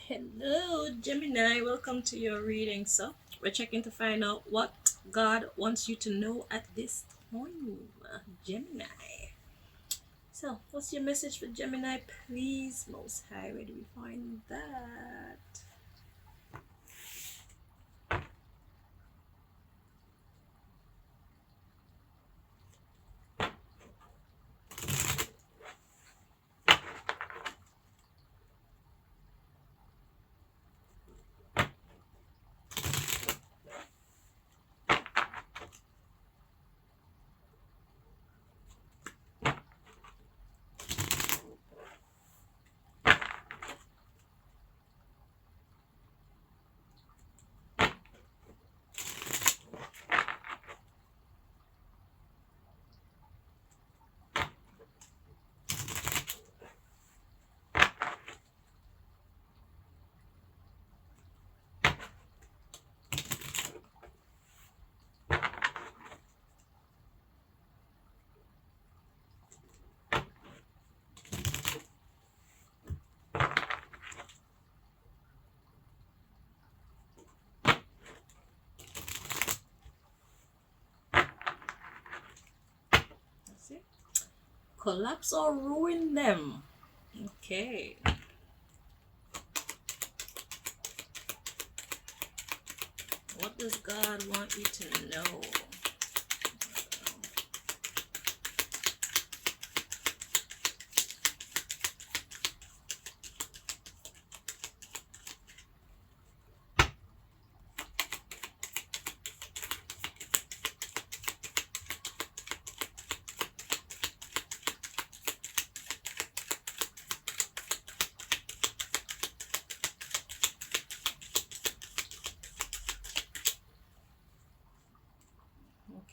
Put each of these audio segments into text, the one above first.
Hello, Gemini. Welcome to your reading. So, we're checking to find out what God wants you to know at this time, Gemini. So, what's your message for Gemini? Please, Most High, where do we find that? Let's see. Collapse or ruin them. Okay. What does God want you to know?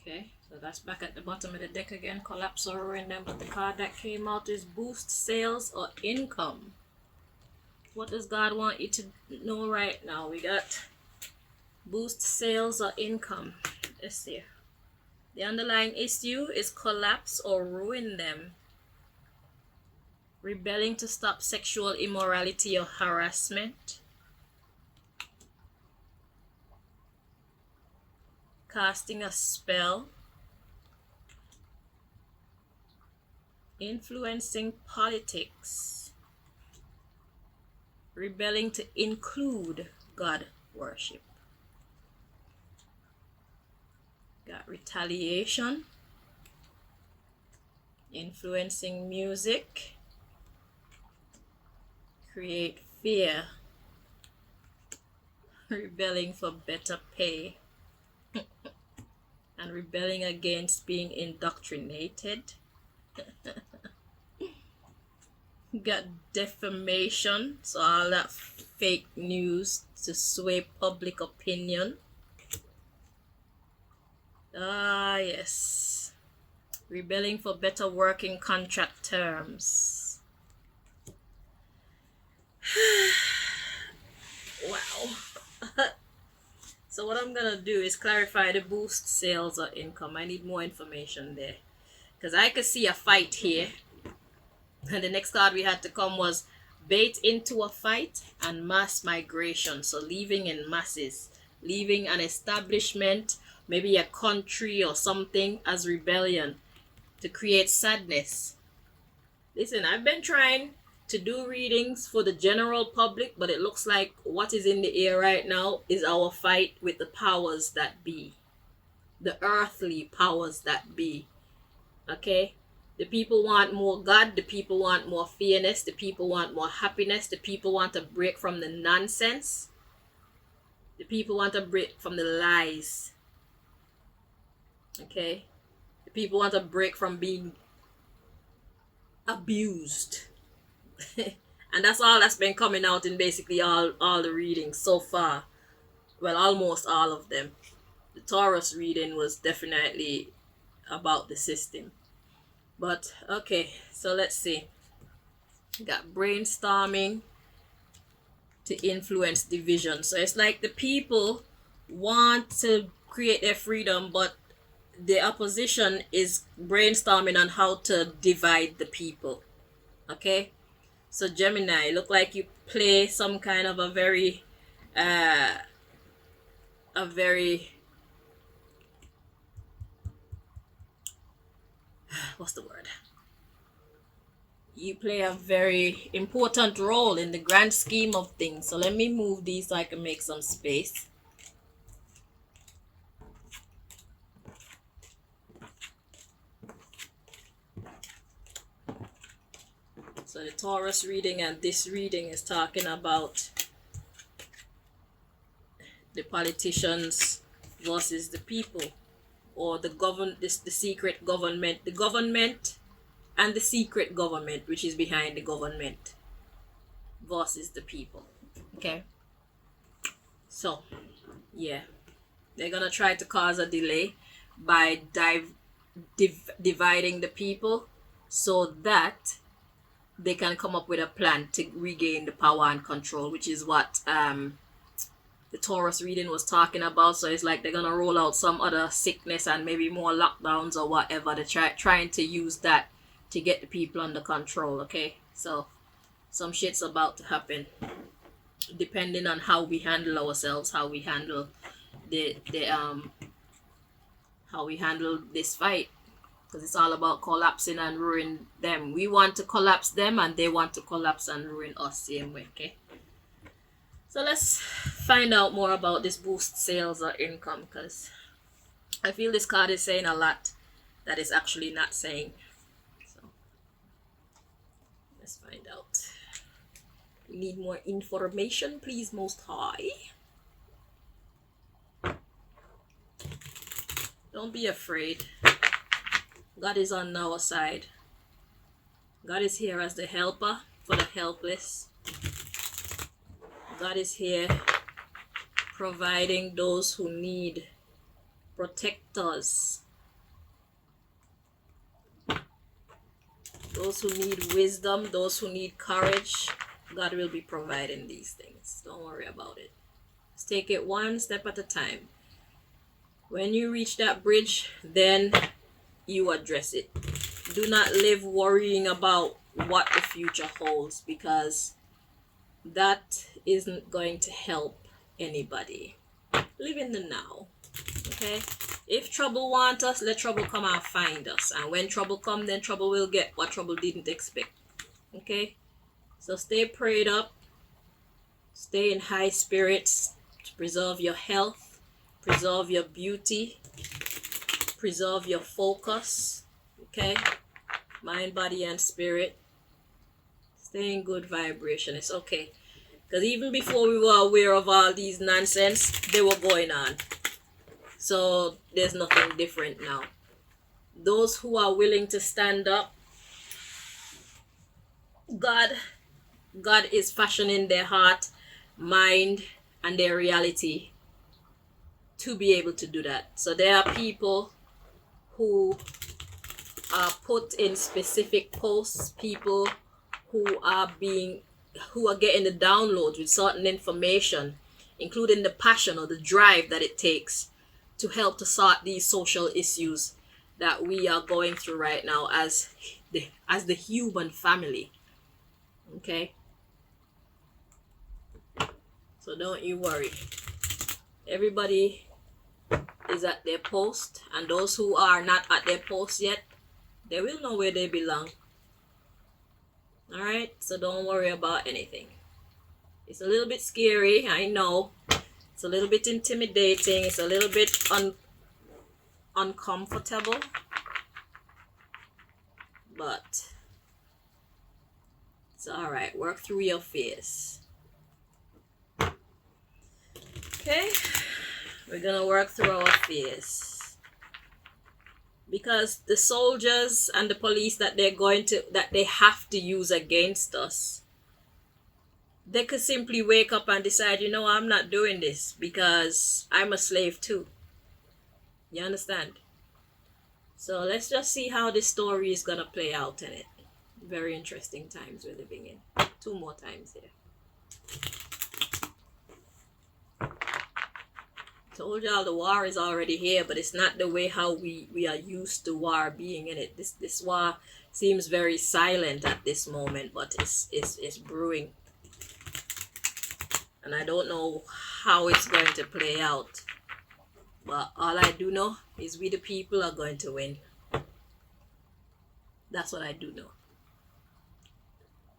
Okay, so that's back at the bottom of the deck again. Collapse or ruin them. But the card that came out is boost sales or income. What does God want you to know right now? We got boost sales or income. Let's see. The underlying issue is collapse or ruin them. Rebelling to stop sexual immorality or harassment. Casting a spell. Influencing politics. Rebelling to include God worship. Got retaliation. Influencing music. Create fear. Rebelling for better pay. And rebelling against being indoctrinated. Got defamation, so all that fake news to sway public opinion. Yes. Rebelling for better working contract terms. Wow. So what I'm gonna do is clarify the boost sales or income. I need more information there. Because I could see a fight here. And the next card we had to come was bait into a fight and mass migration. So leaving in masses. Leaving an establishment, maybe a country or something as rebellion to create sadness. Listen, I've been trying to do readings for the general public, but it looks like what is in the air right now is our fight with the powers that be. The earthly powers that be. Okay? The people want more God, the people want more fairness, the people want more happiness, the people want to break from the nonsense. The people want to break from the lies. Okay? The people want to break from being abused. And that's all that's been coming out in basically all the readings so far. Well, almost all of them. The Taurus reading was definitely about the system. But okay, so let's see. Got brainstorming to influence division. So it's like the people want to create their freedom, but the opposition is brainstorming on how to divide the people. Okay? So Gemini, look like play some kind of a very a very what's the word? You play a very important role in the grand scheme of things. So let me move these so I can make some space. So the Taurus reading and this reading is talking about the politicians versus the people, or the secret government, the government and the secret government, which is behind the government, versus the people. Okay. So, yeah, they're gonna try to cause a delay by dividing the people so that they can come up with a plan to regain the power and control, which is what the Taurus reading was talking about. So it's like they're gonna roll out some other sickness and maybe more lockdowns or whatever. They're trying to use that to get the people under control. Okay, so some shit's about to happen, depending on how we handle ourselves, how we handle the how we handle this fight, because it's all about collapsing and ruining them. We want to collapse them and they want to collapse and ruin us same way. Okay, so let's find out more about this boost sales or income, because I feel this card is saying a lot that is actually not saying. So let's find out. We need more information, please, Most High. Don't be afraid. God is on our side. God is here as the helper for the helpless. God is here providing those who need protectors, those who need wisdom, those who need courage. God will be providing these things. Don't worry about it. Just take it one step at a time. When you reach that bridge, then you address it. Do not live worrying about what the future holds, because that isn't going to help anybody. Live in the now. Okay? If trouble want us, let trouble come and find us. And when trouble come, then trouble will get what trouble didn't expect. Okay? So stay prayed up. Stay in high spirits to preserve your health, preserve your beauty, preserve your focus. Okay? Mind, body, and spirit. Stay in good vibration. It's okay. Because even before we were aware of all these nonsense, they were going on. So there's nothing different now. Those who are willing to stand up, God is fashioning their heart, mind, and their reality to be able to do that. So there are people who are put in specific posts, people who are getting the downloads with certain information, including the passion or the drive that it takes to help to sort these social issues that we are going through right now as the human family. Okay? So don't you worry. Everybody is at their post, and those who are not at their post yet, they will know where they belong. Alright? So don't worry about anything. It's a little bit scary, I know. It's a little bit intimidating. It's a little bit uncomfortable. But it's alright. Work through your fears. Okay? We're gonna work through our fears. Because the soldiers and the police that they have to use against us, they could simply wake up and decide, you know, I'm not doing this because I'm a slave too. You understand? So let's just see how this story is gonna play out in it. Very interesting times we're living in. 2 more times here. Told y'all the war is already here, but it's not the way how we are used to war being in it. This war seems very silent at this moment, but it's brewing. and I don't know how it's going to play out. But all I do know is we the people are going to win. That's what I do know.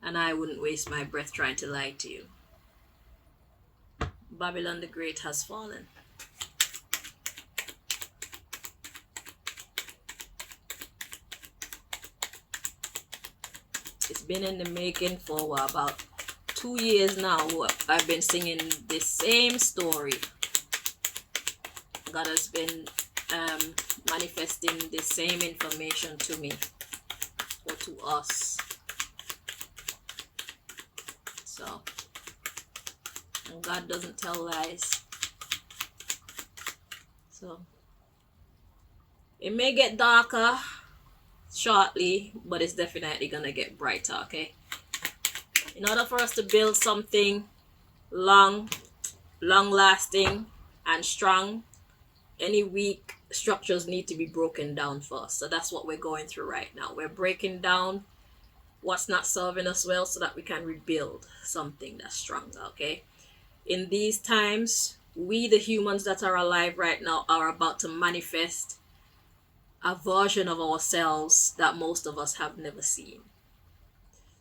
And I wouldn't waste my breath trying to lie to you. Babylon the Great has fallen. It's been in the making for about 2 years now. I've been singing the same story. God has been manifesting the same information to me or to us. So, and God doesn't tell lies. So, it may get darker shortly, but it's definitely gonna get brighter, okay? In order for us to build something long lasting and strong, any weak structures need to be broken down first. So that's what we're going through right now. We're breaking down what's not serving us well so that we can rebuild something that's stronger, okay? In these times, we the humans that are alive right now are about to manifest a version of ourselves that most of us have never seen.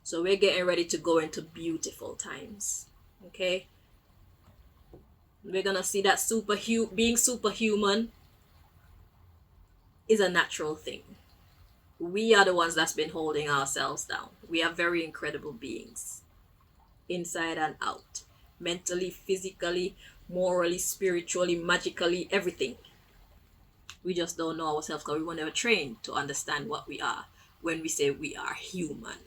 So we're getting ready to go into beautiful times, okay? We're gonna see that being superhuman is a natural thing. We are the ones that's been holding ourselves down. We are very incredible beings, inside and out, mentally, physically, morally, spiritually, magically, everything. We just don't know ourselves because we were never trained to understand what we are when we say we are human.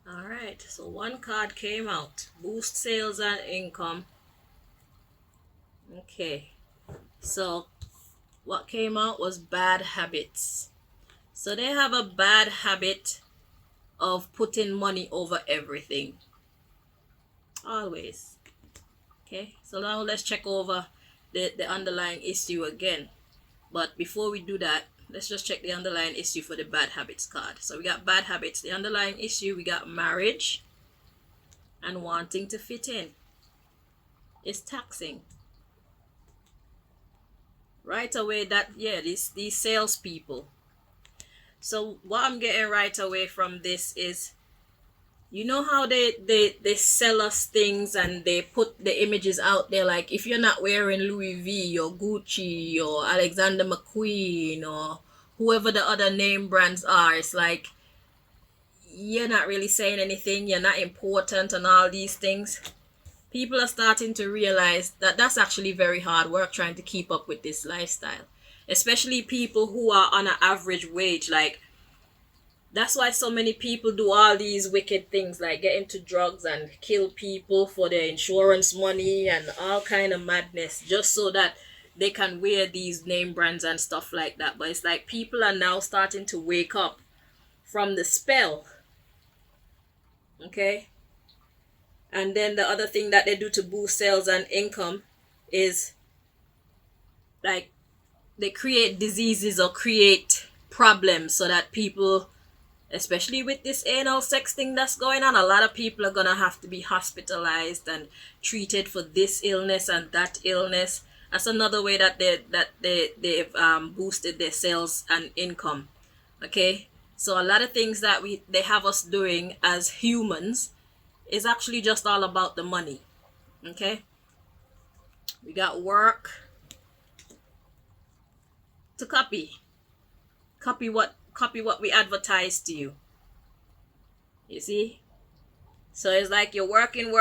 Alright, so one card came out. Boost sales and income. Okay, so what came out was bad habits. So they have a bad habit of putting money over everything. Always. Okay, so now let's check over the underlying issue again. But before we do that, let's just check the underlying issue for the bad habits card. So we got bad habits. The underlying issue, we got marriage and wanting to fit in. It's taxing. Right away, these salespeople. So what I'm getting right away from this is, you know how they sell us things and they put the images out there, like if you're not wearing Louis V or Gucci or Alexander McQueen or whoever the other name brands are, it's like you're not really saying anything, you're not important and all these things. People are starting to realize that that's actually very hard work trying to keep up with this lifestyle, especially people who are on an average wage. Like, that's why so many people do all these wicked things, like get into drugs and kill people for their insurance money and all kind of madness, just so that they can wear these name brands and stuff like that. But it's like people are now starting to wake up from the spell. Okay? And then the other thing that they do to boost sales and income is, like, they create diseases or create problems so that people, especially with this anal sex thing that's going on, a lot of people are gonna have to be hospitalized and treated for this illness and that illness. That's another way that they've boosted their sales and income. Okay, so a lot of things that they have us doing as humans is actually just all about the money. Okay, we got work to copy what we advertise to you. You see? So it's like you're working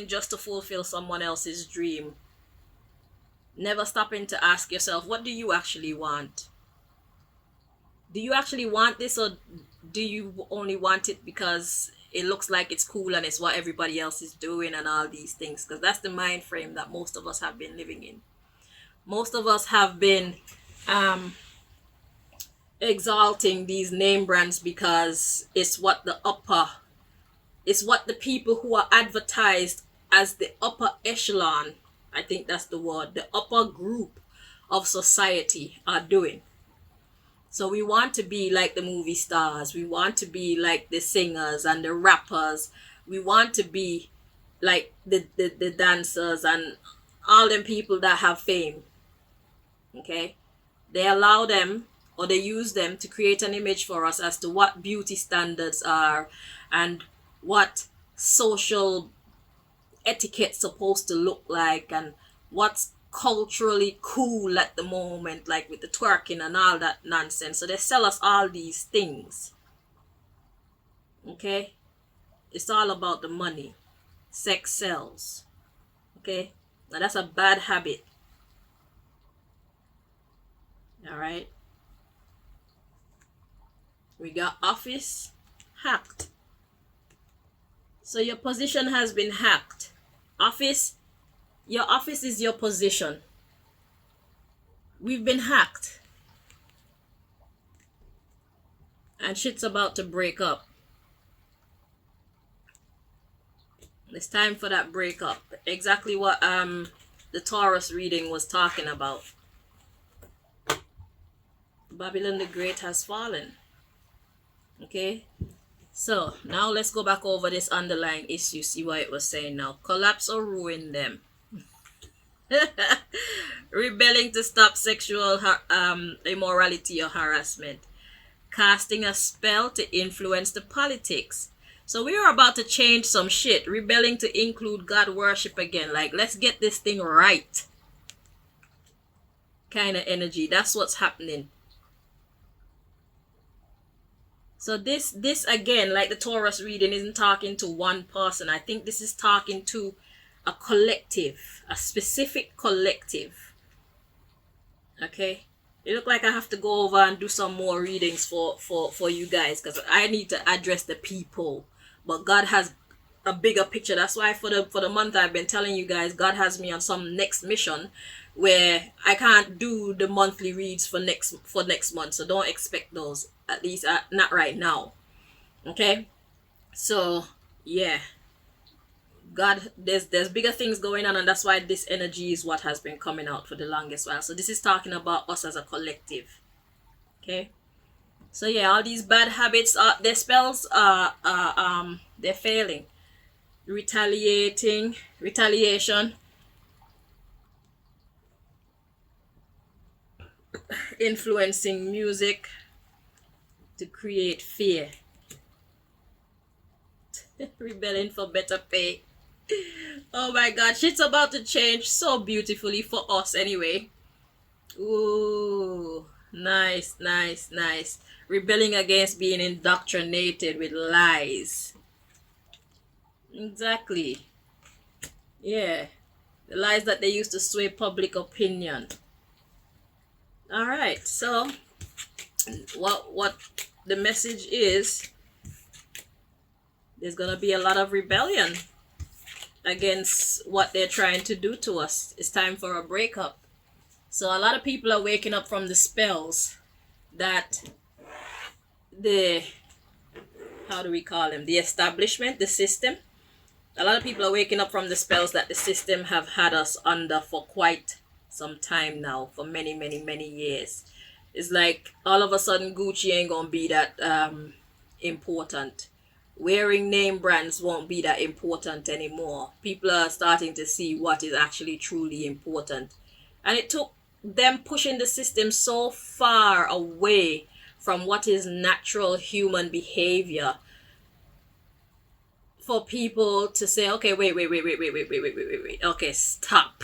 just to fulfill someone else's dream. Never stopping to ask yourself, what do you actually want? Do you actually want this, or do you only want it because it looks like it's cool and it's what everybody else is doing and all these things? Because that's the mind frame that most of us have been living in. most of us have been exalting these name brands because it's what the people who are advertised as the upper echelon, I think that's the word, the upper group of society are doing. So we want to be like the movie stars. We want to be like the singers and the rappers. We want to be like the dancers and all them people that have fame. Okay? They allow them or they use them to create an image for us as to what beauty standards are and what social etiquette's supposed to look like and what's culturally cool at the moment, like with the twerking and all that nonsense. So they sell us all these things. Okay? It's all about the money. Sex sells. Okay? Now that's a bad habit. Alright? We got office hacked. So your position has been hacked. Your office is your position. We've been hacked. And shit's about to break up. It's time for that breakup. Exactly what the Taurus reading was talking about. Babylon the Great has fallen. Okay? So, now let's go back over this underlying issue. See what it was saying now. Collapse or ruin them. Rebelling to stop sexual immorality or harassment. Casting a spell to influence the politics. So we are about to change some shit. Rebelling to include God worship again. Like, let's get this thing right. Kind of energy. That's what's happening. So this again, like the Taurus reading, isn't talking to one person. I think this is talking to a collective, a specific collective. Okay? It look like I have to go over and do some more readings for you guys because I need to address the people. But God has a bigger picture. That's why for the month I've been telling you guys, God has me on some next mission where I can't do the monthly reads for next month. So don't expect those. At least not right now. Okay? So, yeah. God, there's bigger things going on, and that's why this energy is what has been coming out for the longest while. So this is talking about us as a collective. Okay? So yeah, all these bad habits, their spells they're failing. Retaliation, influencing music to create fear. Rebelling for better pay. Oh my god, shit's about to change so beautifully for us anyway. Ooh, nice. Rebelling against being indoctrinated with lies. Exactly. Yeah. The lies that they used to sway public opinion. Alright, so what the message is, there's gonna be a lot of rebellion against what they're trying to do to us. It's time for a breakup. So a lot of people are waking up from the spells that the establishment, the system. A lot of people are waking up from the spells that the system have had us under for quite some time now, for many years. It's like all of a sudden Gucci ain't gonna be that important. Wearing name brands won't be that important anymore. People are starting to see what is actually truly important. And it took them pushing the system so far away from what is natural human behavior for people to say, okay, wait. Okay, stop.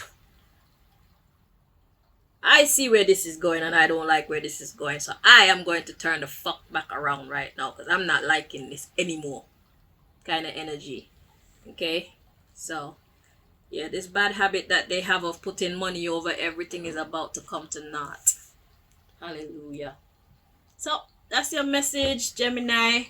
I see where this is going and I don't like where this is going. So I am going to turn the fuck back around right now because I'm not liking this anymore. Kind of energy. Okay? So, yeah, this bad habit that they have of putting money over everything is about to come to naught. Hallelujah. So, that's your message, Gemini.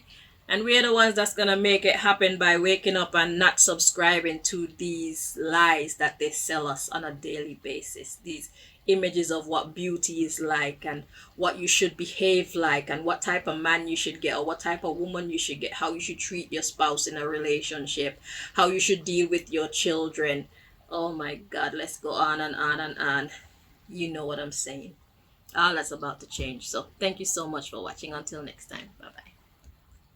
And we're the ones that's gonna make it happen by waking up and not subscribing to these lies that they sell us on a daily basis. These images of what beauty is like and what you should behave like and what type of man you should get or what type of woman you should get, how you should treat your spouse in a relationship, how you should deal with your children. Oh my God, let's go on and on and on. You know what I'm saying. All that's about to change. So thank you so much for watching. Until next time. Bye bye.